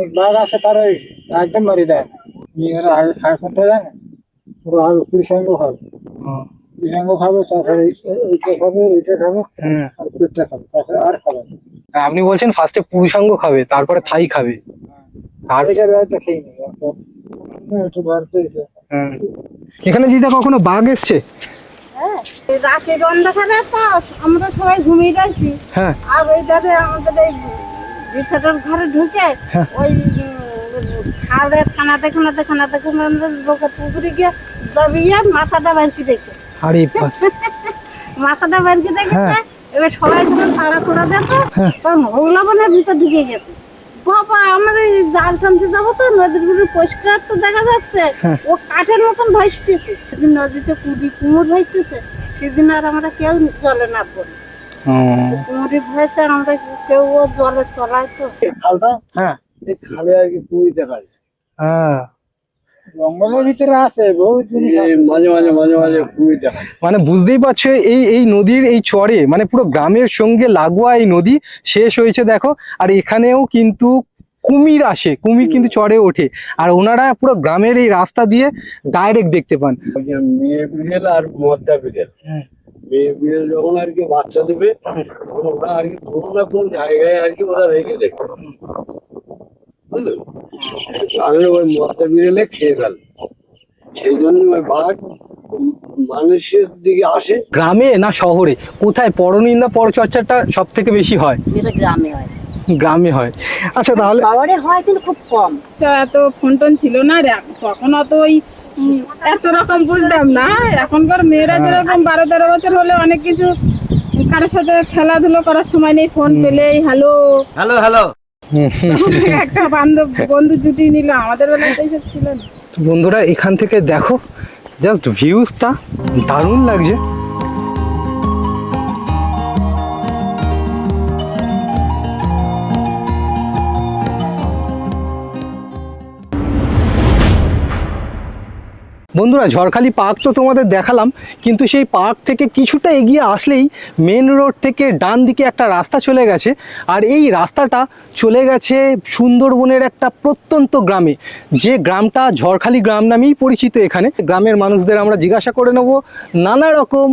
অনেক বাঘ আছে, তার ওই একদম মারি দেয় নিয়ে গেলে আগে খায় শুনতে যায় না, পুরো আগে কৃষাঙ্গ খাবে, কৃষাঙ্গ খাবে, তারপরে এইটা খাবে, এইটা খাবে, আর পেটটা খাবে, তারপরে আর খাবে না। আপনি বলছেন ফার্স্টে পুরুষাঙ্গ খাবে, তারপরে থাই খাবে। আর এটা বেড়াতে খেয়ে নেবে একটু বাড়তে এসে। এখানে দিদা কখনো বাঘ এসছে? হ্যাঁ, এই রাতের অন্ধকারে তো আমরা সবাই ঘুমিয়ে যাচ্ছি। হ্যাঁ আর ওই ধারে আমাদের এই ভিতরের ঘরে ঢুকে হ্যাঁ। ওই খালের খানাতে খানাতে খানাতে খানাতে লোকের পুকুরে গিয়ে জবিয়ে মাথাটা বেরকি দেখে, আরে বাস। মাথাটা বেরকি দেখেছে। এবার সবাই যখন তাড়াতাড়া দেখে হ্যাঁ। তখন ওগুলাবনের ভিতর ঢুকে গেছে। বাবা, আমরা এই জাল টানতে যাবো তো নদীর গুলো পরিষ্কার তো দেখা যাচ্ছে, হ্যাঁ। ও কাঠের মতন ভাসতেছে। সেদিন নদীতে কুমোর ভাসতেছে, সেদিন আর আমরা কেউ জলে নামবো না। কুমোরের ভয়তে আমরা কেউ ও জলে তলায় তো। খালটা, হ্যাঁ এই খালে আর কি কুমিতে পারে, হ্যাঁ। জঙ্গলের ভিতরে আছে বহুত জিনিস, মাঝে মাঝে কুমিতে পারে। মানে বুঝতেই পারছো এই এই নদীর এই চরে, মানে পুরো গ্রামের সঙ্গে লাগোয়া এই নদী শেষ হয়েছে দেখো। আর এখানেও কিন্তু কুমির আসে, কুমির কিন্তু চরে ওঠে, আর ওনারা পুরো গ্রামের এই রাস্তা দিয়ে ডাইরেক্ট দেখতে পান। মেয়ে বিড়েল আর মদ্দা বিড়েল, মেয়ে বিড়েল যখন আর কি বাচ্চা দেবে তখন ওরা আর কি কোনো না কোন জায়গায় আর কি ওরা রেখে দেবে, বুঝলে? তাহলে ওই মদ্দা বিড়েলে খেয়ে ফেল, সেই জন্য ওই বাঘ মানুষের দিকে আসে। গ্রামে না শহরে, কোথায় পরনিন্দা পরচর্চাটা সব থেকে বেশি হয়? এটা গ্রামে হয়। গ্রামে হয়। আচ্ছা তাহলে শহরে হয় কিন্তু খুব কম। এত ফোন টোন ছিল না রে, তখন অত ওই এত রকম বুঝতাম না। এখনকার মেয়েরা যেরকম 12-13 বছর হলে অনেক কিছু, কারোর সাথে খেলাধুলো করার সময় নেই, ফোন পেলেই হ্যালো হ্যালো হ্যালো। একটা বন্ধু জুটি নিল। আমাদের বেলায় তো এইসব ছিল না। তো বন্ধুরা এখান থেকে দেখো জাস্ট ভিউজটা দারুণ লাগছে। বন্ধুরা ঝড়খালি পার্ক তো তোমাদের দেখালাম, কিন্তু সেই পার্ক থেকে কিছুটা এগিয়ে আসলেই মেন রোড থেকে ডান দিকে একটা রাস্তা চলে গেছে, আর এই রাস্তাটা চলে গেছে সুন্দরবনের একটা প্রত্যন্ত গ্রামে, যে গ্রামটা ঝড়খালি গ্রাম নামেই পরিচিত। এখানে গ্রামের মানুষদের আমরা জিজ্ঞাসা করে নেব নানা রকম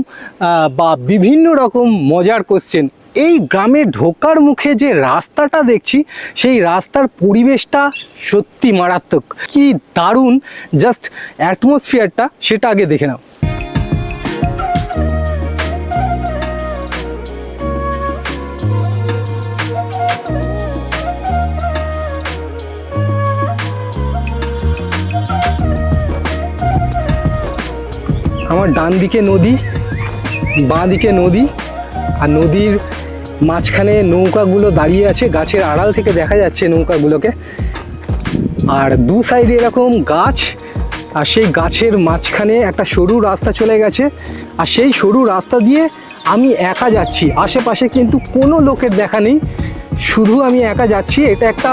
বা বিভিন্ন রকম মজার কোশ্চেন। এই গ্রামে ঢোকার মুখে যে রাস্তাটা দেখছি, সেই রাস্তার পরিবেশটা সত্যি মারাত্মক, কি দারুণ জাস্ট অ্যাটমসফিয়ারটা, সেটা আগে দেখে নাও। আমার ডান দিকে নদী, বাঁ দিকে নদী, আর নদীর মাঝখানে নৌকাগুলো দাঁড়িয়ে আছে, গাছের আড়াল থেকে দেখা যাচ্ছে নৌকাগুলোকে, আর দু সাইডে এরকম গাছ, আর সেই গাছের মাঝখানে একটা সরু রাস্তা চলে গেছে, আর সেই সরু রাস্তা দিয়ে আমি একা যাচ্ছি। আশেপাশে কিন্তু কোনো লোকের দেখা নেই, শুধু আমি একা যাচ্ছি। এটা একটা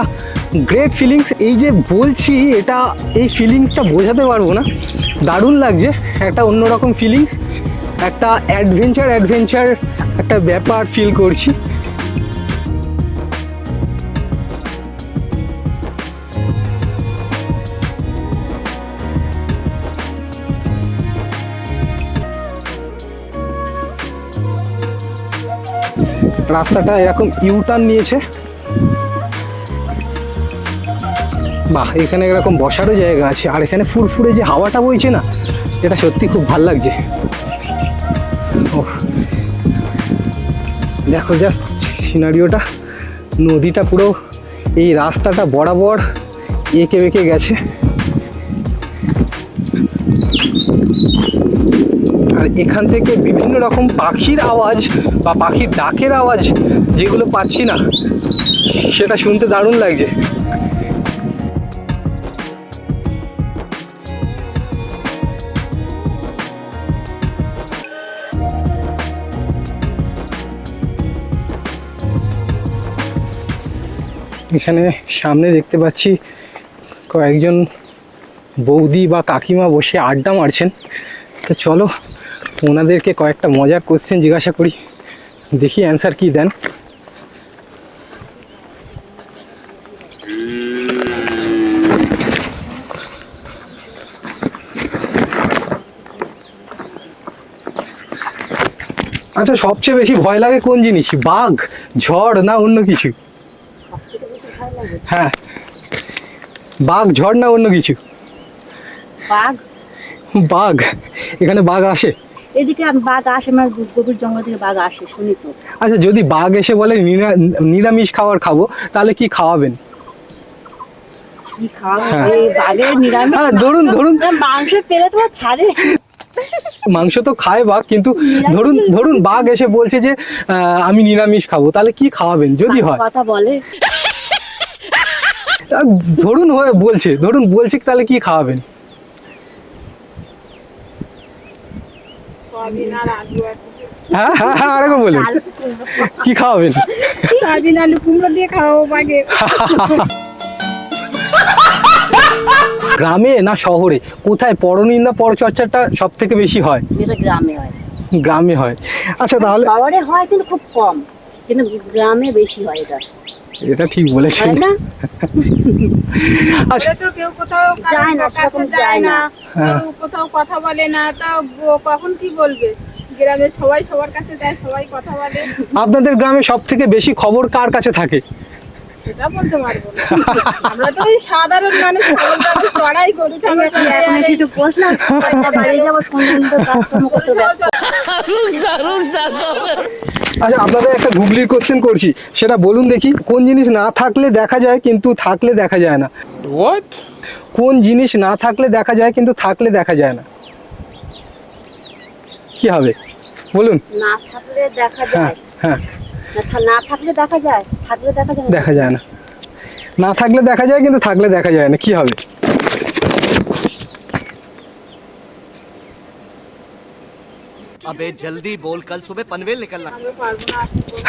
গ্রেট ফিলিংস। এই যে বলছি, এটা এই ফিলিংসটা বোঝাতে পারবো না, দারুণ লাগছে, একটা অন্যরকম ফিলিংস, একটা অ্যাডভেঞ্চার একটা ব্যাপার ফিল করছি। রাস্তাটা এরকম ইউটার্ন নিয়েছে, বাহ, এখানে এরকম বসারও জায়গা আছে, আর এখানে ফুরফুরে যে হাওয়াটা বইছে না, এটা সত্যি খুব ভাল লাগছে। দেখো জাস্ট সিনারিওটা, নদীটা পুরো এই রাস্তাটা বরাবর এঁকে বেঁকে গেছে, আর এখান থেকে বিভিন্ন রকম পাখির আওয়াজ বা পাখির ডাকের আওয়াজ যেগুলো পাচ্ছি না, সেটা শুনতে দারুণ লাগছে। এখানে সামনে দেখতে পাচ্ছি কয়েকজন বৌদি বা কাকিমা বসে আড্ডা মারছেন। তো চলো ওনাদেরকে কয়েকটা মজার কোশ্চেন জিজ্ঞাসা করি, দেখি অ্যান্সার কি দেন। আচ্ছা, সবচেয়ে বেশি ভয় লাগে কোন জিনিস, বাঘ, ঝড় না অন্য কিছু? সবচেয়ে বেশি ভয় লাগে হ্যাঁ, বাঘ, ঝড় না অন্য কিছু? বাঘ। বাঘ, এখানে বাঘ আসে? এদিকে বাঘ আসে, আমার গভীর জঙ্গল থেকে বাঘ আসে শুনি তো। আচ্ছা, যদি বাঘ এসে বলে নিরামিষ খাবার খাবো, তাহলে কি খাওয়াবেন? কি খাওয়া হ্যাঁ। এই বাঘের নিরামিষ? হ্যাঁ, ধরুন মাংস পেলে তো ছাড়ে। মাংস তো খায় বাঘ, কিন্তু ধরুন বাঘ এসে বলছে যে আমি নিরামিষ খাবো, তাহলে কি খাওয়াবেন যদি হয়? কথা বলে। ধরুন বলছে তাহলে কি খাওয়াবেন? সয়াবিন আর আলু আর হ্যাঁ হ্যাঁ হ্যাঁ, আরেকবার বলেন, কি খাওয়াবেন? সয়াবিন আলু কুমড়ো দিয়ে খাওয়াবো বাঘে। গ্রামে না শহরে, কোথায় পরনিন্দা পরচর্চাটা সব থেকে বেশি হয়? যেটা গ্রামে হয়। গ্রামে হয়। আচ্ছা, তাহলে শহরে হয় কিন্তু খুব কম, কিন্তু গ্রামে বেশি হয় এটা। এটা ঠিক বলেছেন। হয় না? আচ্ছা, ওরা তো কেউ কোথাও যায় না, কাছে সেরকম যায় যায় না, না। হ্যাঁ। কেউ কোথাও কথা বলে না, তা কখন কি বলবে? গ্রামে সবাই সবার কাছে যায়, সবাই কথা বলে। আপনাদের গ্রামে সব থেকে বেশি খবর কার কাছে থাকে? সেটা বলতে পারবো না, আমরা তো এই সাধারণ মানুষ, ছাগল চড়াই গরু ছাগল চড়াই, এখন আর এই একটু বসলাম, বাড়ি যাবো, সন্ধ্যে কাজকর্ম করতে ব্যস্ত। আচ্ছা, আপনাদের একটা গুগলির কোশ্চেন করছি, সেটা বলুন দেখি, কোন জিনিস না থাকলে দেখা যায় কিন্তু থাকলে দেখা যায় না? What? কোন জিনিস না থাকলে দেখা যায় কিন্তু থাকলে দেখা যায় না? কি হবে বলুন? না থাকলে দেখা হ্যাঁ যায়, হ্যাঁ, না থাকলে দেখা যায়, থাকলে দেখা যায় না। দেখা যায় না। না থাকলে দেখা যায় কিন্তু থাকলে দেখা যায় না, কি হবে? अबे जल्दी बोल, कल सुबह पनवेल निकलना। আমরা পারবো না, আপনি বলুন।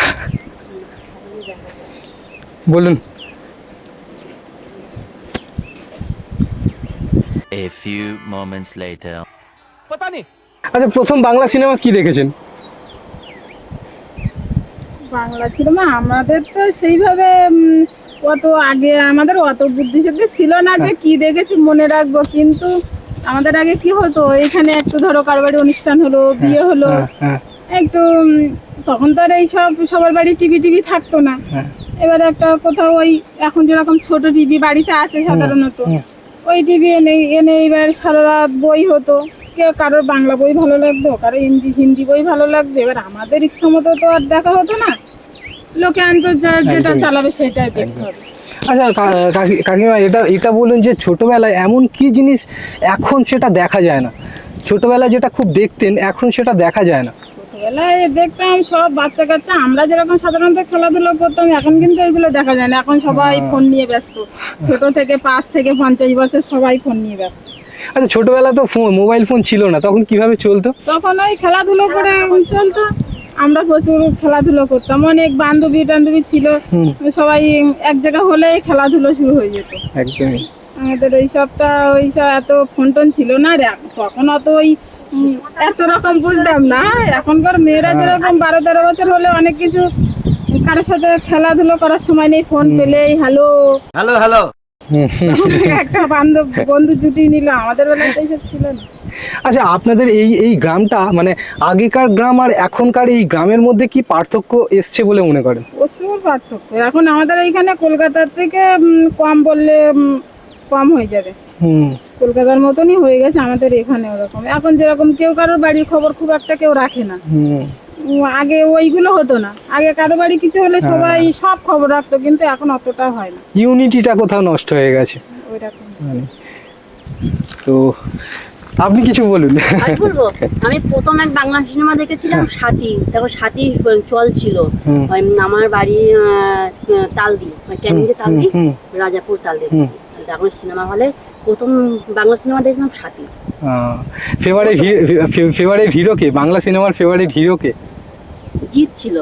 বলুন। A few moments later. पता नहीं। আচ্ছা, প্রথম বাংলা সিনেমা কি দেখেছেন? বাংলা সিনেমা আমাদের তো সেইভাবে অত আগে আমাদের অত বুদ্ধি শুদ্ধি ছিল না যে কি দেখেছি মনে রাখবো, কিন্তু আমাদের আগে কি হতো, এখানে একটু ধরো কারবারি অনুষ্ঠান হলো, বিয়ে হলো, হ্যাঁ হ্যাঁ একটু তখন তো আর এইসব সবার বাড়ি টিভি থাকতো না। হ্যাঁ। এবার একটা কোথাও ওই এখন যেরকম ছোট টিভি বাড়িতে আছে সাধারণত, হুম। ওই টিভি এনে এবার সারা রাত বই হতো, কেউ কারোর বাংলা বই ভালো লাগতো, কারো হিন্দি বই ভালো লাগতো। এবার আমাদের ইচ্ছা মতো তো আর দেখা হতো না, লোকে আনতো যেটা একদমই। চালাবে সেটাই দেখতে হবে। আচ্ছা, কাকিমা, এটা বলুন যে ছোটবেলায় এমন কি জিনিস এখন সেটা দেখা যায় না? ছোটবেলায় যেটা খুব দেখতেন এখন সেটা দেখা যায় না। ছোটবেলায় দেখতাম সব বাচ্চা কাচ্চা, আমরা যেরকম সাধারণত খেলাধুলা করতাম, এখন কিন্তু এগুলো দেখা যায় না। এখন সবাই ফোন নিয়ে ব্যস্ত, ছোট থেকে 5 থেকে 50 বছর সবাই ফোন নিয়ে ব্যস্ত। আচ্ছা, ছোটবেলা তো মোবাইল ফোন ছিল না, তখন কিভাবে চলতো? তখন ওই খেলাধুলো করে চলতো, আমরা প্রচুর খেলাধুলো করতাম, অনেক বান্ধবী টান্ধবী ছিল, হুম। সবাই এক জায়গা হলে খেলাধুলো শুরু হয়ে যেত। একদমই। আমাদের ওইসব এত ফোন টোন ছিল না রে, তখন অত ওই এত রকম বুঝতাম না। এখনকার মেয়েরা যেরকম 12-13 বছর হলে অনেক কিছু, কারোর সাথে খেলাধুলো করার সময় নেই, ফোন পেলেই হ্যালো हेलो हेलो। একটা বন্ধু জুটি নিল, আমাদের বেলায় তো এইসব ছিল না। আচ্ছা, আপনাদের এই গ্রামটা মানে আগেকার গ্রাম আর এখনকার এই গ্রামের মধ্যে কি পার্থক্য এসছে বলে মনে করেন? প্রচুর পার্থক্য। এখন আমাদের এইখানে কলকাতার থেকে কম বললে কম হয়ে যাবে, হুম। কলকাতার মতনই হয়ে গেছে আমাদের এখানে। ওরকম এখন যেরকম কেউ কারোর বাড়ির খবর খুব একটা কেউ রাখে না, হুম। আগে ওইগুলো হতো না। আগে কারো বাড়ি কিছু হলে সবাই সব খবর রাখতো, কিন্তু এখন অতটা হয় না। ইউনিটিটা কোথাও নষ্ট হয়ে গেছে। ওইরকম তো আপনি কিছু বলুন। আমি বলবো, আমি প্রথম এক বাংলা সিনেমা দেখেছিলাম সাথী, তখন সাথী চল ছিল। হুম। আমার বাড়ি তালদি, ক্যানিংয়ে তালদি, হুম। রাজাপুর তালদি। হুম। তখন সিনেমা হলে প্রথম বাংলা সিনেমা দেখলাম সাথী। ফেভারিট হিরো কে? বাংলা সিনেমার ফেভারিট হিরো কে? জিৎ ছিল,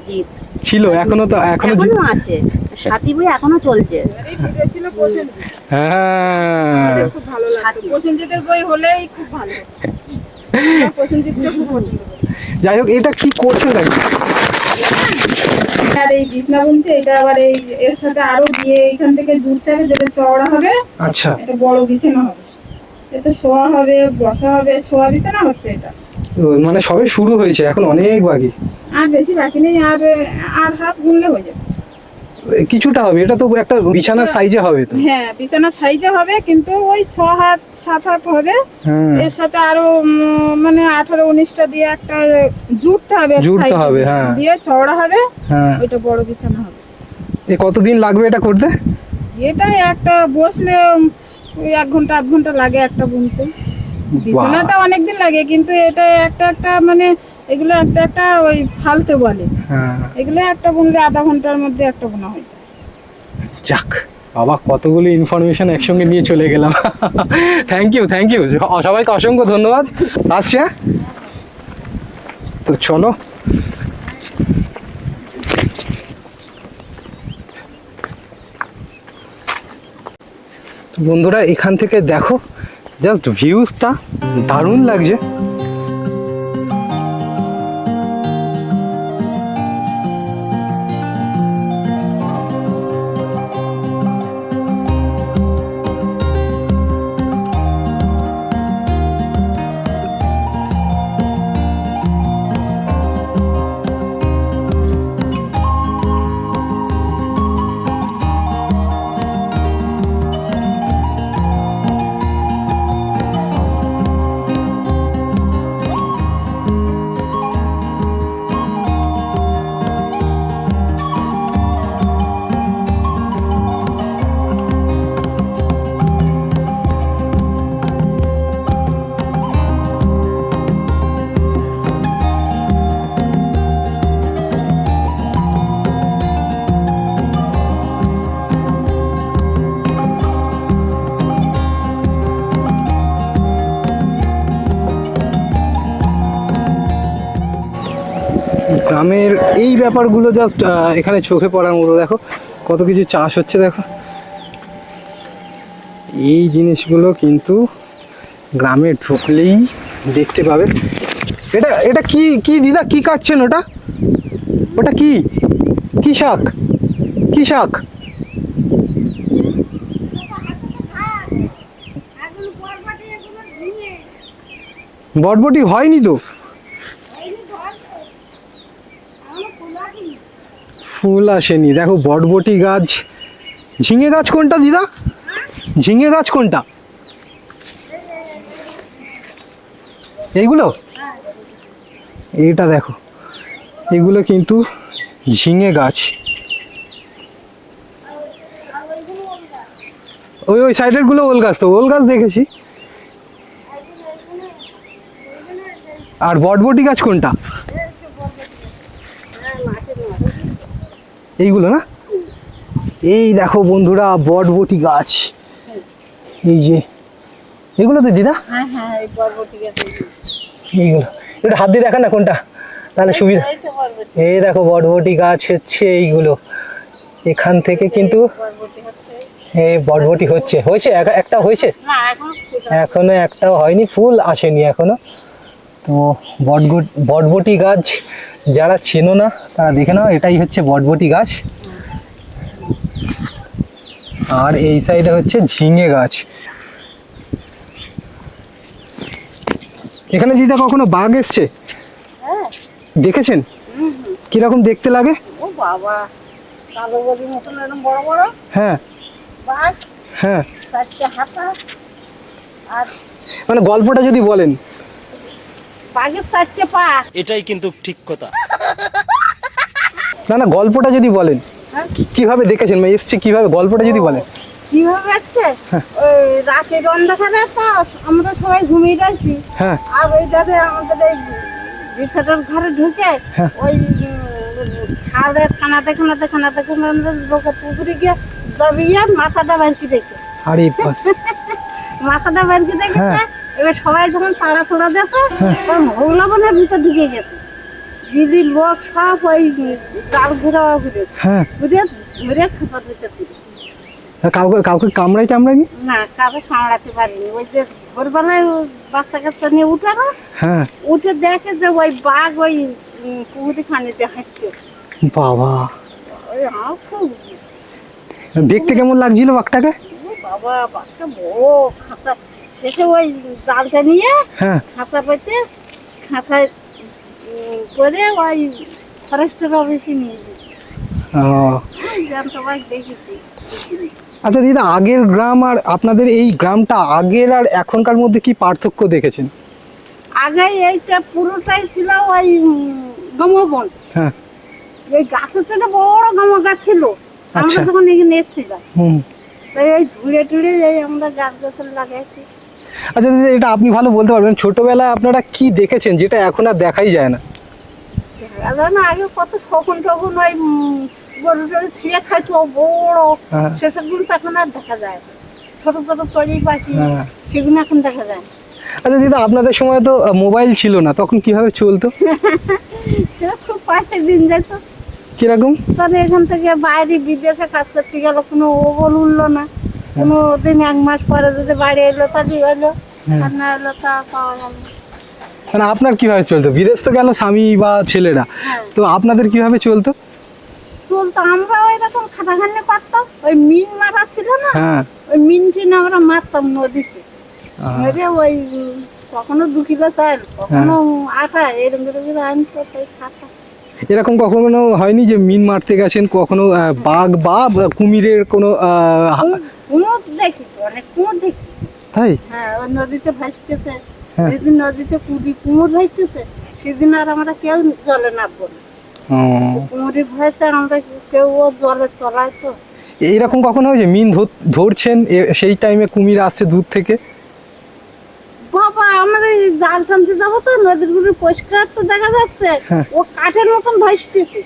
জিৎ ছিল, এখনো এখনো আছে, সাথী বই এখনো চলছে। এবারে ভিডিও ছিল প্রসেনজিৎ, হ্যাঁ। আমাদের খুব ভালো লাগতো। সাথী। প্রসেনজিতের বই হলেই খুব ভালো, আমরা প্রসেনজিৎকে খুব পছন্দ করি। যাই হোক, এটা কি করছেন নাকি? আর এই বিছনা বুনছে, এটা আবার এই এর সাথে আরো দিয়ে এখান থেকে জুড়তে হবে, যেটা চওড়া হবে, আচ্ছা। এটা বড় বিছানা হবে, এতে শোয়া হবে, বসা হবে, শোয়া বিছানা হচ্ছে এটা। মানে সবে শুরু হয়েছে, এখন অনেক বাকি। আর বেশি বাকি নেই, আর হাত গুনলে হয়ে যাবে। কিছুটা হবে, এটা তো একটা বিছানার সাইজে হবে তো। হ্যাঁ বিছানার সাইজে হবে, কিন্তু ওই 6 হাত 7 হাত হবে। হ্যাঁ এর সাথে আরো মানে 18-19টা দিয়ে একটা জুড়তে হবে, জুড়তে side হবে, হ্যাঁ। দিয়ে চওড়া হবে, হ্যাঁ। ওইটা বড় বিছানা হবে। এ কতদিন লাগবে এটা করতে? এটাই একটা বসলে ওই 1 ঘন্টা 1/2 ঘন্টা লাগে একটা বুনতে। বিছানাটা অনেকদিন লাগে, কিন্তু এটা একটা মানে এগুলো একটা ওই ফালতে বলে, হ্যাঁ এগুলো একটা বুনলে আধা ঘন্টার মধ্যে একটা বোনা হয়। যাক বাবা, কতগুলো ইনফরমেশন একসঙ্গে নিয়ে চলে গেলাম। থ্যাংক ইউ সবাইকে অসংখ্য ধন্যবাদ। আসছি, হ্যাঁ? তো চলো। তো বন্ধুরা এখান থেকে দেখো, জাস্ট ভিউজটা দারুণ লাগছে। গ্রামের এই ব্যাপারগুলো জাস্ট এখানে চোখে পড়ার মতো। দেখো কত কিছু চাষ হচ্ছে, দেখো এই জিনিসগুলো কিন্তু গ্রামে ঢুকলেই দেখতে পাবে। এটা এটা কি কি দিদা, কি কাটছেন ওটা? ওটা কি কি শাক? কি শাক? বটবটি হয়নি তো, ফুল আসেনি। দেখো বটবটি গাছ। ঝিঙে গাছ কোনটা দিদা? ঝিঙে গাছ কোনটা? এইগুলো? এইটা দেখো, এগুলো কিন্তু ঝিঙে গাছ। ওই ওই সাইডের গুলো ওল গাছ, তো ওল গাছ দেখেছি। আর বটবটি গাছ কোনটা? এইগুলো না? এই দেখো বন্ধুরা বটবটি গাছ, এই যে এগুলো তো দিদা। হ্যাঁ হ্যাঁ, এই বরবটি গাছ এইগুলো একটু হাত দিয়ে দেখা না কোনটা, তাহলে সুবিধা। এই তো বরবটি, এই দেখো বটবটি গাছ হচ্ছে এইগুলো। এখান থেকে কিন্তু বরবটি হচ্ছে। এই বটবটি হয়েছে একটা হয়েছে, না এখন এখনো একটাও হয়নি, ফুল আসেনি এখনো। তো বটবটি গাছ যারা চেনো না তারা দেখে নাও, এটাই হচ্ছে বটবটি গাছ। আর এই সাইডে হচ্ছে ঝিঙে গাছ। এখানে দিদা কখনো বাঘ এসছে? হ্যাঁ। দেখেছেন? কিরকম দেখতে লাগে? ও বাবা, কালো বলির মতন এরকম বড় বড় হ্যাঁ বাঘ, হ্যাঁ, 4টে হাতা। আর মানে গল্পটা যদি বলেন। বাঘের 4টে পা। এটাই কিন্তু ঠিক কথা। না না, গল্পটা যদি বলেন, হ্যাঁ? কিভাবে দেখেছেন, মানে এসছে কিভাবে, গল্পটা যদি বলেন। কিভাবে আসছে? ওই রাতের অন্ধকারে তো আমরা সবাই ঘুমিয়ে যাচ্ছি। হ্যাঁ আর ওই ধারে আমাদের এই ভিতরের ঘরে ঢুকে হ্যাঁ। ওই খালের খানাতে লোকের পুকুরে গিয়ে জবিয়ে মাথাটা বেরকি দেখে, আরে বাস। মাথাটা বেরকি দেখেছে। হ্যাঁ। এবার সবাই যখন তাড়া দিয়েছে, তখন ভোগলাবনের ভিতর ঢুকে গেছে। দিদি লোক সব ওই জাল ঘুরে হ্যাঁ, ঘুরে খাঁচার ভিতর দিল। কাউকে কাউকে টামড়ায়নি? না, কাউকে কামড়াতে পারিনি। ওই যে ভোরবেলায় বাচ্চা কাচ্চা নিয়ে উঠে না, হ্যাঁ। উঠে দেখে যে ওই বাঘ ওই পুকুরি খানিতে হাঁটতেছে। বাবা, ওই আমার খুব দেখতে কেমন লাগছিল বাঘটাকে? ও বাবা, বাঘটা বড় খাঁচা। শেষে ওই জালটা নিয়ে হ্যাঁ খাঁচা পেতে খাঁচায় করে ওই ফরেস্টের অফিসে নিয়ে গেছি। জ্যান্ত বাঘ দেখেছি। আচ্ছা দিদা, আগের গ্রাম আর আপনাদের এই গ্রামটা, আগের আর এখনকার মধ্যে কি পার্থক্য দেখেছেন? আগে এইটা পুরোটাই ছিল ওই গমবন। হ্যাঁ। এই গাছের থেকে বড় গম গাছ ছিল আমরা আচ্ছা। যখন এখানে এসেছিলাম, হুম। তাই এই ঝুড়ে টুড়ে এই আমরা গাছ গাছালি লাগাইছি। আচ্ছা দিদি, এটা আপনি ভালো বলতে পারবেন, ছোটবেলায় আপনারা কি দেখেছেন যেটা এখন আর দেখাই যায় না? দেখা যায় না, আগে কত শকুন টকুন ওই গরু টরু ছিঁড়ে খাইতো বড়, হ্যাঁ। সেসবগুলো তো এখন আর দেখা যায় না। ছোট ছোট চড়ি পাখি, হ্যাঁ। সেগুলো এখন দেখা যায় না। আচ্ছা দিদা, আপনাদের সময় তো মোবাইল ছিল না, তখন কিভাবে চলতো? সেটা খুব পাশে দিন যেত। কিরকম? তাহলে এখান থেকে বাইরে বিদেশে কাজ করতে গেল, কোনো ওবল উঠলো না। কোনো দিন 1 মাস পরে যদি বাড়ি এলো তাহলে এলো, আর না এলো তা পাওয়া গেল না। মানে আপনার কিভাবে চলতো? বিদেশ তো গেল স্বামী বা ছেলেরা, হ্যাঁ, তো আপনাদের কিভাবে চলতো? চলতো। আমরা ওই রকম খাটাখানি করতাম, ওই মিন মারা ছিল না, হ্যাঁ। ওই মিন টিন আমরা মারতাম নদীতে। মেরে ওই কখনো 2 কিলো চাল, কখনো আটা, এরকম করে আনতো, তাই খাতাম। এরকম কখনো হয়নি যে মিন মারতে গেছেন কখনো বাঘ বা কুমিরের কোনো কুমোর দেখেছি, অনেক কুমোর দেখেছি। তাই? হ্যাঁ, ওই নদীতে ভাসতেছে। হ্যাঁ। যেদিন নদীতে কুমোর ভাসতেছে, সেদিন আর আমরা কেউ জলে নামবো না। ও, কুমোরের ভয়তে আমরা কেউ ও জলের তলায় তো। এইরকম কখনো হয়েছে মিন ধরছেন সেই টাইমে কুমির আসছে দূর থেকে? বাবা, আমাদের এই জাল টানতে যাবো তো, নদীর গুলো পরিষ্কার তো দেখা যাচ্ছে, হ্যাঁ। ও কাঠের মতন ভাসতেছে।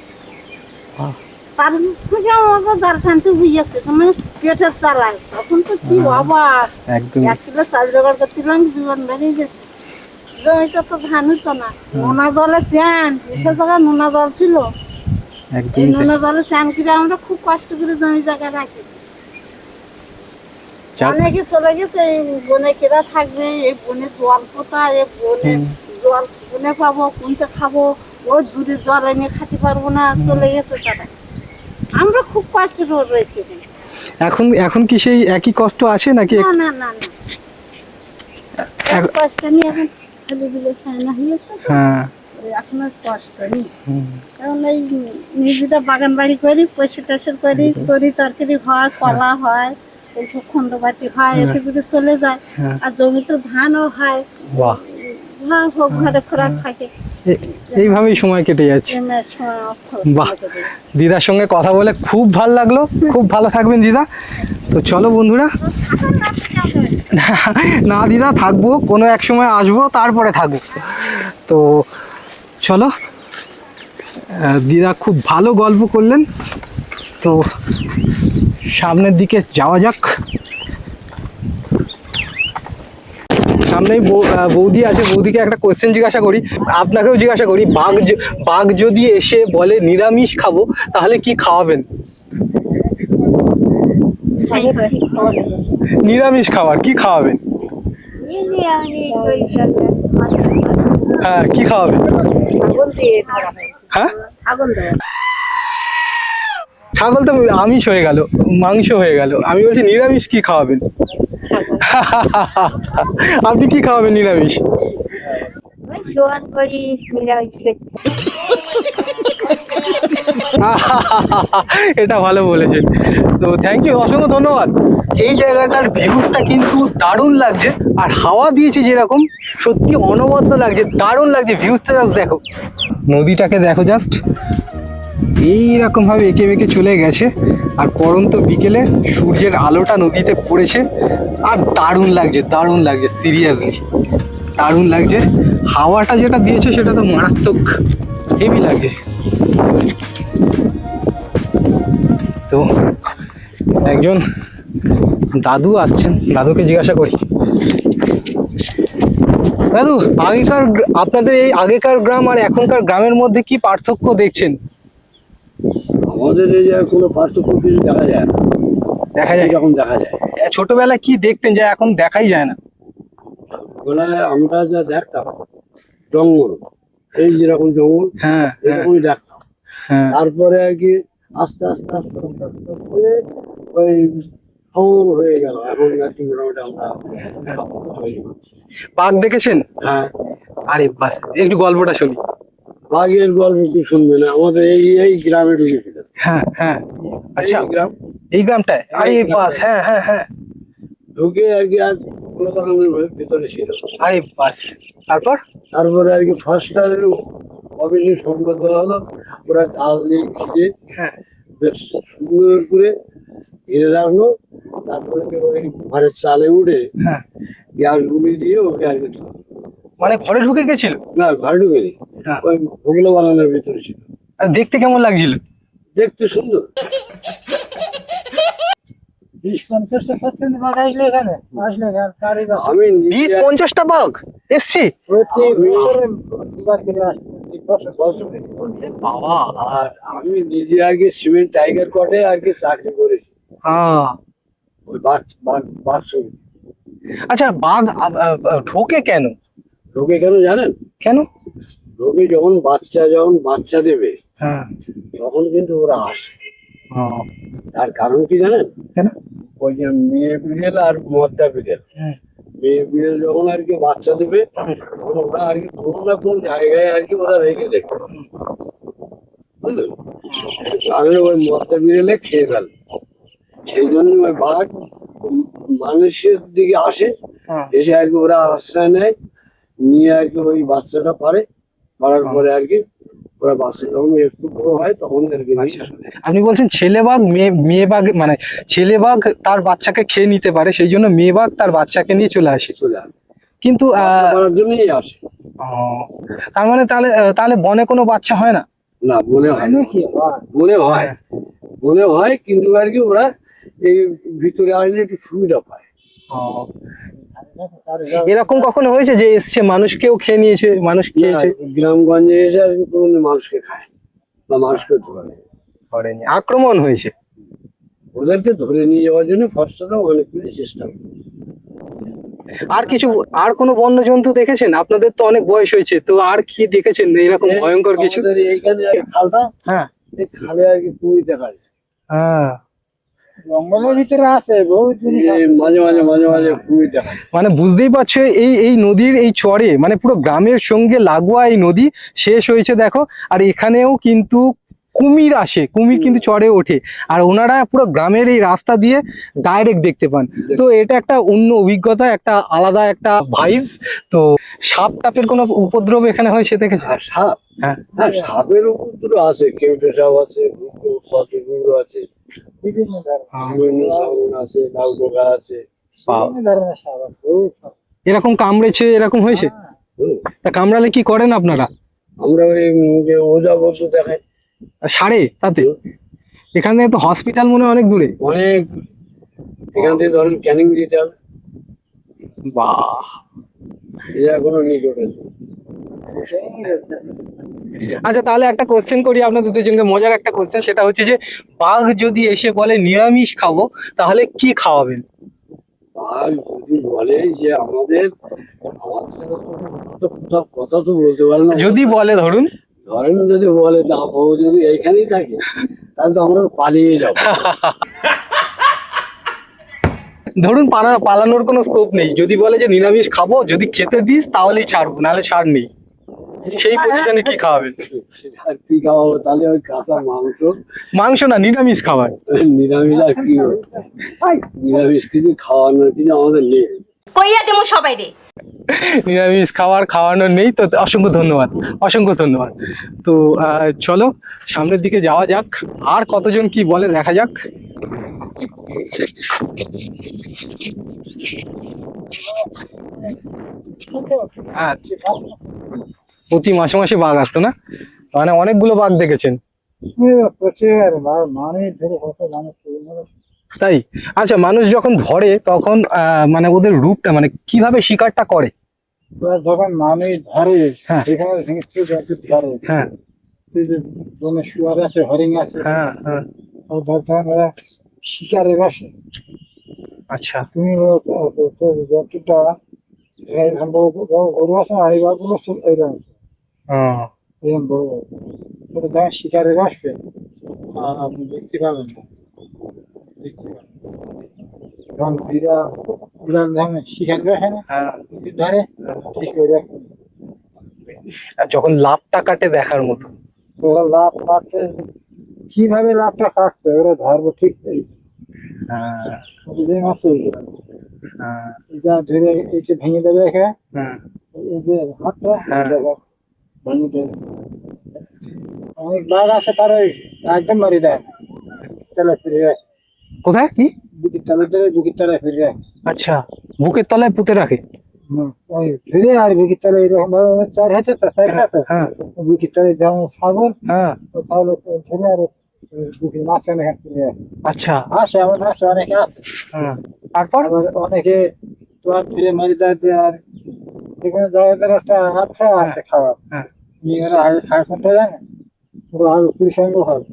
বাহ। তার থেকে আমাকে জাল টানতে হইয়াছে, মানে পেটের চালায়। তখন তো কি অবাক, একদম। 1 কিলো চাল জোগাড় করছিলাম, জীবন বেরিয়ে গেছে। জমিটা তো ধান হতো না, নোনা জলে চান, এসব জায়গায় নোনা জল ছিল। এই একদম নোনা জলে চান করে আমরা খুব কষ্ট করে জমি জায়গায় রাখি। অনেকে চলে গেছে, এই বনে কেরা থাকবে, এই বনে জল কোথায়, এই বনে জল কোনে পাবো, কোনটা খাবো, ওই দূরে জল এনে খাতে পারবো না, চলে গেছে তারা। আমরা খুব কষ্ট রয়েছে। এখন এখন কি সেই একই কষ্ট আছে নাকি? না না না না, কষ্ট নেই এখন, ছেলে দিলে সায়না হয়েছে তো, হ্যাঁ। এখন আর কষ্ট নেই। কারণ এই নিজেরা বাগান বাড়ি করি, পয়সা টয়সা করি, তরকারি হয়, কলা হয়, এইসব খন্ডবাতি হয়, এতে করে চলে যায়। হ্যাঁ। আর জমিতে ধানও হয়, বাহ, ঘরে খোরাক থাকে। এইভাবেই সময় কেটে যাচ্ছে। এমনি সময় খরচ বাহ। করে দেয়। দিদার সঙ্গে কথা বলে খুব ভালো লাগলো, খুব ভালো থাকবেন দিদা। তো চলো বন্ধুরা, না দিদা থাকবো, কোনো এক সময় আসবো, তারপরে থাকবো। তো চলো, দিদা খুব ভালো গল্প করলেন, তো সামনের দিকে যাওয়া যাক। সামনেই বৌদি আছে, বৌদিকে একটা কোয়েশ্চেন জিজ্ঞাসা করি, আপনাকেও জিজ্ঞাসা করি, বাঘ যদি এসে বলে নিরামিষ খাবো, তাহলে কি খাওয়াবেন? নিরামিষ খাবার কি খাওয়াবেন? হ্যাঁ, কি খাওয়াবেন? হ্যাঁ, ছাগল তো আমিষ হয়ে গেল, মাংস হয়ে গেল, আমি বলছি নিরামিষ কি খাওয়াবেন? আপনি কি খাওয়াবেন নিরামিষ? এটা ভালো বলেছেন, তো থ্যাংক ইউ, অসংখ্য ধন্যবাদ। এই জায়গাটার ভিউজটা কিন্তু দারুণ লাগছে, আর হাওয়া দিয়েছে যেরকম, সত্যি অনবদ্য লাগছে, দারুণ লাগছে ভিউজটা। জাস্ট দেখো, নদীটাকে দেখো জাস্ট, এইরকম ভাবে এঁকে বেঁকে চলে গেছে, আর পরন্ত বিকেলে সূর্যের আলোটা নদীতে পড়েছে, আর দারুণ লাগছে, সিরিয়াসলি দারুণ লাগছে। হাওয়াটা যেটা দিয়েছে সেটা তো মারাত্মক, হেভি লাগছে। তো একজন দাদু আসছেন, দাদুকে জিজ্ঞাসা করি, দাদু আপনাদের এই আগেকার গ্রাম আর এখনকার গ্রামের মধ্যে কি পার্থক্য দেখছেন? আমাদের এই জায়গায় কোনো পার্থক্য কিছু দেখা যায় না, দেখা যায় যখন দেখা যায়। ছোটবেলায় কি দেখতেন যা এখন দেখাই যায় না? ছোটবেলায় আমরা যা দেখতাম, জঙ্গল, এই যেরকম জঙ্গল, হ্যাঁ, এরকমই দেখতাম। হ্যাঁ। তারপরে আর কি আস্তে আস্তে আস্তে আস্তে আস্তে করে ওই শহর হয়ে গেল। এখন আর কি মোটামুটি আমরা সব তৈরি করছি। বাঘ দেখেছেন? হ্যাঁ, আরে বাস, একটু গল্পটা শুনি। বাঘের গল্প কি শুনবে না, আমাদের এই গ্রামে ঢুকেছিল। হ্যাঁ হ্যাঁ, আচ্ছা এই গ্রাম এই গ্রামটায়, আরে বাস, হ্যাঁ হ্যাঁ হ্যাঁ, ঢুকে আর কি আর কলকাতার ভিতরে ছিল। আরে বাস, তারপর? তারপরে আর কি ফার্স্টারের অফিসে সংবাদ দেওয়া হলো, ওরা চাল দিয়ে ঘিরে হ্যাঁ বেশ সুন্দর করে ঘিরে রাখলো। তারপরে ওই ঘরের চালে উঠে হ্যাঁ, গ্যাস গুলি দিয়ে ওকে আর কি তুললো। মানে ঘরে ঢুকে গেছিল? না, ঘরে ঢুকে নি, হ্যাঁ। ওই ভোগলো বানানোর ভিতরে ছিল। আর দেখতে কেমন লাগছিল? দেখতে সুন্দর। 20-50টা পর্যন্ত বাঘ আসলে এখানে আসলে গাড়ি আমি 20-50টা বাঘ এসছে? বাবা, আর আমি নিজে আগে সিমেন্ট টাইগার কোর্টে আর কি চাকরি করেছি, হ্যাঁ। ওই বাঘ সঙ্গে। আচ্ছা, বাঘ ঢোকে কেন? ঢোকে কেন জানেন? কেন? ঢোকে যখন বাচ্চা দেবে, হ্যাঁ, তখন কিন্তু ওরা আসে। হ্যাঁ। তার কারণ কি জানেন? কেন? ওই যে মেয়ে বিড়েল আর মদ্দা বিড়েল, হুম। মেয়ে বিড়েল যখন আর কি বাচ্চা দেবে, তখন ওরা আর কি কোনো না কোনো জায়গায় আর কি ওরা রেখে দেবে, বুঝলেন? তাহলে ওই মদ্দা বিড়েলে খেয়ে ফেলে। সেই জন্য ওই বাঘ মানুষের দিকে আসে, হ্যাঁ। এসে আর কি ওরা আশ্রয় নেয়, নিয়ে আর কি ওই বাচ্চাটা পাড়ার পরে আর কি ওরা বাচ্চা যখন একটু বড় হয় তখন আর কি নিয়ে চলে যায়। আপনি বলছেন ছেলে বাঘ মেয়ে বাঘ, মানে ছেলে বাঘ তার বাচ্চাকে খেয়ে নিতে পারে, সেই জন্য মেয়ে বাঘ তার বাচ্চাকে নিয়ে চলে আসে। চলে আসে, কিন্তু বাচ্চা পাড়ার জন্যই আসে। ও, তার মানে তাহলে বনে কোনো বাচ্চা হয় না? না, মনে হয় কিন্তু আর কি ওরা এই ভিতরে আসলে একটু সুবিধা পায়। এরকম কখনো হয়েছে যে এসছে মানুষকেও খেয়ে নিয়েছে, মানুষ খেয়েছে? গ্রামগঞ্জে এসে আর কি কোনো মানুষকে খায় বা মানুষকে ধরে, করেনি, আক্রমণ হয়েছে। ওদেরকে ধরে নিয়ে যাওয়ার জন্য ফরেস্টাররা অনেকগুলি চেষ্টা করে। আর কোনো বন্য জন্তু দেখেছেন? আপনাদের তো অনেক বয়স হয়েছে, তো আর কি দেখেছেন এরকম ভয়ঙ্কর কিছু? আমাদের এইখানে আর কি খালটা, হ্যাঁ এই খালে আর কি কুমির দেখা যায়। হ্যাঁ, জঙ্গলের ভিতরে আছে বহুত জিনিস এই মাঝে মাঝে কুমির দেখা যায়। মানে বুঝতেই পারছো এই নদীর এই চরে, মানে পুরো গ্রামের সঙ্গে লাগোয়া এই নদী শেষ হয়েছে দেখো, আর এখানেও কিন্তু কুমির আসে, কুমির কিন্তু চরে ওঠে, আর ওনারা পুরো গ্রামের এই রাস্তা দিয়ে ডাইরেক্ট দেখতে পান। তো এটা একটা অন্য অভিজ্ঞতা, একটা আলাদা একটা ভাইবস। তো সাপ টাপের কোনো উপদ্রব এখানে হয় সে দেখেছে? আর সাপ, হ্যাঁ, হ্যাঁ, সাপের উপদ্রব আছে, কেউটে সাপ আছে, গুঁড়ো আছে, বিভিন্ন বিভিন্ন আছে, লাউ ডোকা আছে। ধরনের সাপ আছে, বহুত সাপ। এরকম কামড়েছে, এরকম হয়েছে? হুম। তা কামড়ালে কি করেন আপনারা? আমরা ওই যে ওজা বস্তু দেখাই, সারে তাতে? এখানে তো হসপিটাল মনে হয় অনেক দূরে। অনেক, এখান থেকে ধরেন ক্যানিং দিতে হবে, বাহ, এটা কোনো নিকটে নেই। আচ্ছা তাহলে একটা কোশ্চেন করি আপনাদের দুজনকে, মজার একটা কোশ্চেন, সেটা হচ্ছে যে বাঘ যদি এসে বলে নিরামিষ খাবো, তাহলে কি খাওয়াবেন? আর যদি বলে যে আমাদের কোথাও কথা তো বলতে পারে না, যদি বলে, ধরুন যদি বলে না ও যদি এইখানেই থাকে, তাহলে তো আমরা পালিয়ে যাবো। ধরুন পালানোর কোনো স্কোপ নেই, যদি বলে যে নিরামিষ খাবো, যদি খেতে দিস তাহলেই ছাড়বো, নাহলে ছাড় নেই, সেই পজিশনে কি খাওয়াবেন? আর কি খাওয়াবো তাহলে? ওই কাঁচা মাংস না, নিরামিষ খাবার। নিরামিষ আর কি হবে? নিরামিষ কিছু খাওয়ানোর কিছু আমাদের নেই। কইয়া দেবো সবাই রে। নিরামিষ খাওয়ানোর নেই তো। অসংখ্য ধন্যবাদ। তো চলো সামনের দিকে যাওয়া যাক, আর কতজন কি বলে দেখা যাক। হ্যাঁ, প্রতি মাসে মাসে বাঘ আসতো না, মানে অনেকগুলো বাঘ দেখেছেন? প্রচুর মানুষ ধরে কত মানুষ, তাই? আচ্ছা, মানুষ যখন ধরে তখন মানে ওদের রূপটা, মানে কিভাবে শিকারটা করে? ওরা যখন মানুষ ধরে হ্যাঁ। এখানে ধরে, হ্যাঁ বনে শুয়ার আছে, হরিণ আছে, হ্যাঁ হ্যাঁ, তখন ওরা শিকারে বসে। আচ্ছা, তুমি জন্তুটা এরকম বড় গরু আছে, আর এই বাঘগুলো এরকম এরকম বড় বড়, ওটা যখন শিকারে বসবে আপনি দেখতে পাবেন না, যখন বিড়াল যখন শিকারে বসে না হ্যাঁ, ধরে ঠিক ওই রকম আর যখন লাভটা কাটে দেখার মতো। ওরা লাভ কাটছে, কিভাবে লাভটা কাটছে ওরা ধরবো ঠিক নেই। হ্যাঁ, যে মাছ হ্যাঁ, যা ধরে এই যে ভেঙে দেবে এখানে, হ্যাঁ, এই যে হাতটা হ্যাঁ। দেখো ভেঙে দেবে। অনেক বাঘ আছে তারা একদম মারি দেয়, চলে ফিরে যায়, কোথায় কি? বুকির তলে দেবে, বুকির তলায় ফিরে যায়। আচ্ছা, বুকের তলায় পুঁতে রাখে। ওই ফিরে আর বুকির তলে এরকম ভাবে চার হাতে তো চার হাতে হ্যাঁ, বুকির তলে যেমন সাগর, হ্যাঁ, তাহলে ধরে আর বুকির মাঝখানে হাত ফিরে যায়। আচ্ছা, আসে এমন আসে, অনেকে আছে। হ্যাঁ, তারপর? আবার অনেকে তোমার ফিরে মারি দেয় যে আর যেখানে জায়গায় একটা আচ্ছা আছে খাবার, হ্যাঁ, মেয়েরা আগে খায় শুনতে জানে, ওরা আগে পুরুষাঙ্গ খাবে,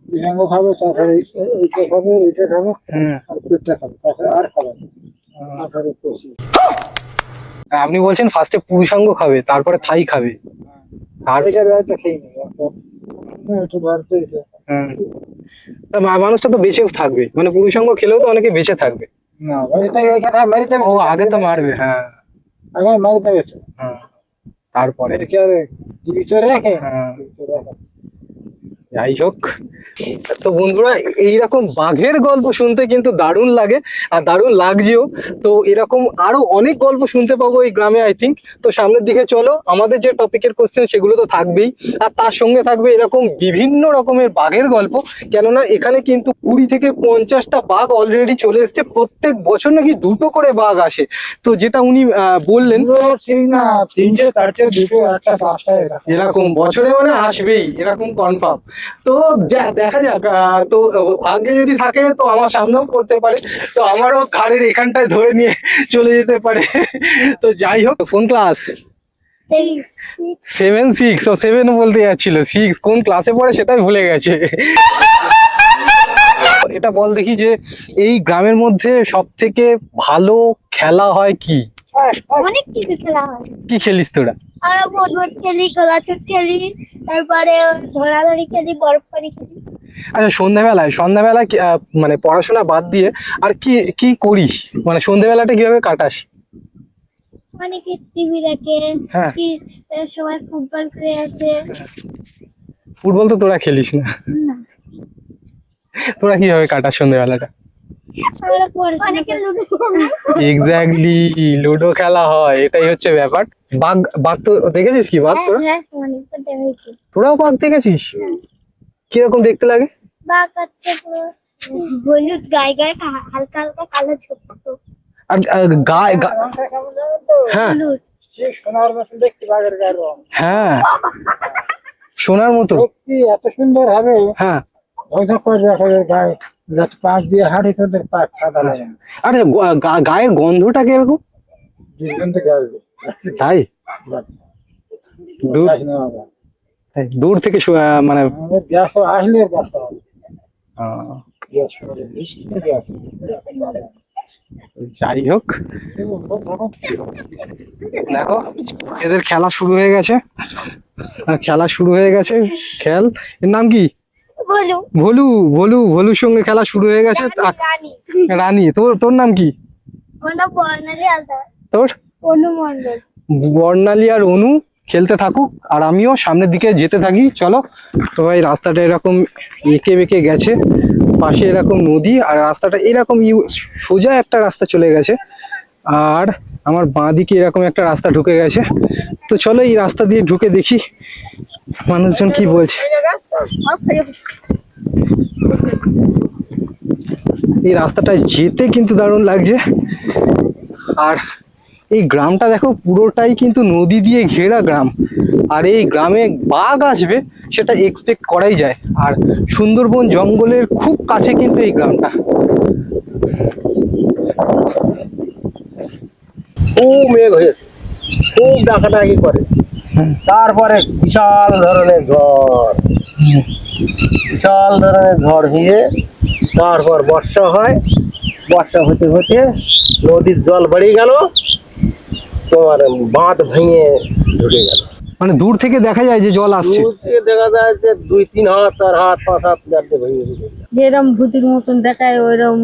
পুরুষাঙ্গ খাবে, তারপরে এইটা খাবে, এইটা খাবে, হ্যাঁ। আর পেটটা খাবে, তারপরে আর খাবে না। তারপরে কষি। আপনি বলছেন ফার্স্টে পুরুষাঙ্গ খাবে, তারপরে থাই খাবে। আর এটা বেড়াতে খেয়ে নেবে একটু বাড়তে তা মানুষটা তো বেঁচেও থাকবে, মানে পুরুষাঙ্গ খেলেও তো অনেকে বেঁচে থাকবে। না বাড়িতে এখানে বাড়িতে ও আগে তো মারবে, হ্যাঁ, আগে বাড়িতে গেছে, হ্যাঁ, তারপরে এদিকে আর জীবিত রেখে, হ্যাঁ। জীবিত রেখে। যাই হোক, তো বন্ধুরা এইরকম বাঘের গল্প শুনতে কিন্তু দারুণ লাগে আর দারুণ লাগছেও। তো এরকম আরো অনেক গল্প শুনতে পাবো এই গ্রামে আই থিঙ্ক। তো সামনের দিকে চলো, আমাদের যে টপিকের কোশ্চেন সেগুলো তো থাকবেই, আর তার সঙ্গে থাকবে এরকম বিভিন্ন রকমের বাঘের গল্প। কেননা এখানে কিন্তু 20 থেকে 50টা বাঘ অলরেডি চলে এসছে, প্রত্যেক বছর নাকি 2টো করে বাঘ আসে। তো যেটা উনি বললেন, ঠিক না, 300, 400, 200, 1টা, 5টা এরকম বছরে মানে আসবেই, এরকম কনফার্ম। তো দেখা যাক, তো ভাগ্যে যদি থাকে তো আমার সামনেও পড়তে পারে, তো আমারও ঘাড়ের এখানটায় ধরে নিয়ে চলে যেতে পারে। তো যাই হোক, কোন ক্লাস? 7, 6, ও 7 বলতে যাচ্ছিল, 6 কোন ক্লাসে পড়ে সেটাই ভুলে গেছে। এটা বল দেখি যে এই গ্রামের মধ্যে সব থেকে ভালো খেলা হয় কি? অনেক কিছু খেলা হয়। কি খেলিস তোরা? আমরা ফুটবল খেলি, গোলাচুট খেলি, তারপরে ধরাধরি খেলি, বরফ পানি খেলি। আচ্ছা, সন্ধ্যাবেলায় মানে পড়াশোনা বাদ দিয়ে আর কি কি করিস? মানে সন্ধ্যাবেলাটা কিভাবে কাটাস? অনেকে টিভি দেখে, হ্যাঁ। কি সবাই ফুটবল খেলে আছে। ফুটবল তো তোরা খেলিস না, না, তোরা কিভাবে কাটাস সন্ধ্যাবেলাটা? আমরা অনেকে লুডো খেলি। এক্স্যাক্টলি, লুডো খেলা হয়, এটাই হচ্ছে ব্যাপার। বাঘ বাঘ তো দেখেছিস কি বাঘ তোরা? হ্যাঁ, অনেকটা দেখেছি। তোরাও বাঘ দেখেছিস? কিরকম দেখতে লাগে? বাঘ আছে পুরো হলুদ, গায়ে গায়ে হালকা হালকা কালো ছোপ ছোপ আর গায়ে হ্যাঁ, হলুদ। সে সোনার মতন দেখতে বাঘের গায়ের রং, হ্যাঁ, সোনার মতো। সত্যি এত সুন্দর হবে, হ্যাঁ, ওইটা করে রাখা যায় গায়ে, যাতে পাক দিয়ে হাঁড়ি তোদের পাক সাদা লাগে না, আরে গায়ের গন্ধটা কিরকম? দুর্গন্ধ গায়ে। তাই দূর দূর থেকে মানে গ্যাস আসলে গ্যাস হবে, আহ, গ্যাস হবে, মিষ্টি গ্যাস। যাই হোক, দেখো এদের খেলা শুরু হয়ে গেছে, খেল। এর নাম কি? বলু, ভলু। ভলুর সঙ্গে খেলা শুরু হয়ে গেছে। রানী, রানী, তোর নাম কি? ওটা বর্ণালী আলাদা, তোর? অনুমণ্ডল। বর্ণালী আর অনু খেলতে থাকুক, আর আমিও সামনের দিকে যেতে থাকি। চলো। তো ভাই, রাস্তাটা এরকম এঁকে বেঁকে গেছে, পাশে এরকম নদী, আর রাস্তাটা এরকম সোজা একটা রাস্তা চলে গেছে, আর আমার বাঁ দিকে এরকম একটা রাস্তা ঢুকে গেছে। তো চলো এই রাস্তা দিয়ে ঢুকে দেখি মানুষজন কি বলছে। এই রাস্তাটায় যেতে কিন্তু দারুণ লাগছে, আর এই গ্রামটা দেখো পুরোটাই কিন্তু নদী দিয়ে ঘেরা গ্রাম, আর এই গ্রামে বাঘ আসবে সেটা এক্সপেক্ট করাই যায়। আর সুন্দরবন জঙ্গলের খুব কাছে কিন্তু এই গ্রামটা। খুব মেঘ হয়েছে, খুব ডাকাডাকি করে, তারপরে বিশাল ধরনের ঝড় হয়ে তারপর বর্ষা হয়। বর্ষা হতে হতে নদীর জল বেড়ে গেল, তোমার বাঁধ ভেঙে ঢুকে গেল। মানে দূর থেকে দেখা যায় যে জল আসছে, দূর থেকে দেখা যায় যে 2-3 হাত, 4 হাত, 5 হাত যাতে ভেঙে ঢুকে গেল। যেরকম ভূতের মতন দেখায় ওইরকম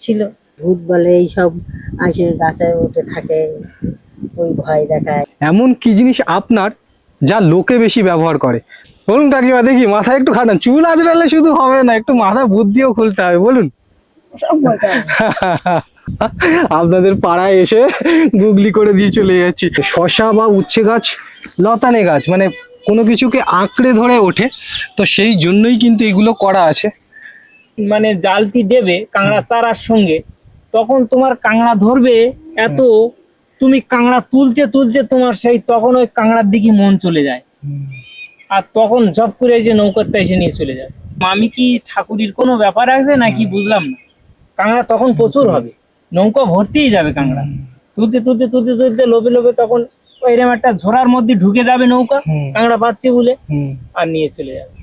ছিল। ভূত বলে এইসব আসে গাছে উঠে থাকে, ওই ভয় দেখায়। এমন কি জিনিস আপনার যা লোকে বেশি ব্যবহার করে? বলুন কাকিমা, দেখি মাথায় একটু খাটান, চুল আঁচড়ালে শুধু হবে না, একটু মাথা বুদ্ধিও খুলতে হবে, বলুন। সব বলতে হবে। আপনাদের পাড়ায় এসে গুগলি করে দিয়ে চলে যাচ্ছি। শশা বা উচ্ছে গাছ লতানে গাছ, মানে কোনো কিছুকে আঁকড়ে ধরে ওঠে, তো সেই জন্যই কিন্তু এগুলো করা আছে। মানে জালটি দেবে কাঁকড়া চারার সঙ্গে, তখন তোমার কাঁকড়া ধরবে এত, তুমি কাঁকড়া তুলতে তুলতে তোমার সেই তখন ওই কাঁকড়ার দিকে মন চলে যায়, আর তখন জব করে যে নৌকাতে এসে নিয়ে চলে যায়। আমি কি ঠাকুরের কোনো ব্যাপার আছে নাকি বুঝলাম না। কাঁকড়া তখন প্রচুর হবে, নৌকা ভর্তিই যাবে কাঁকড়া, তুলতে তুলতে তুলতে তুলতে লোভে লোভে তখন এরকম একটা ঝোড়ার মধ্যে ঢুকে যাবে নৌকা, কাঁকড়া পাচ্ছে বলে, আর নিয়ে চলে যাবে।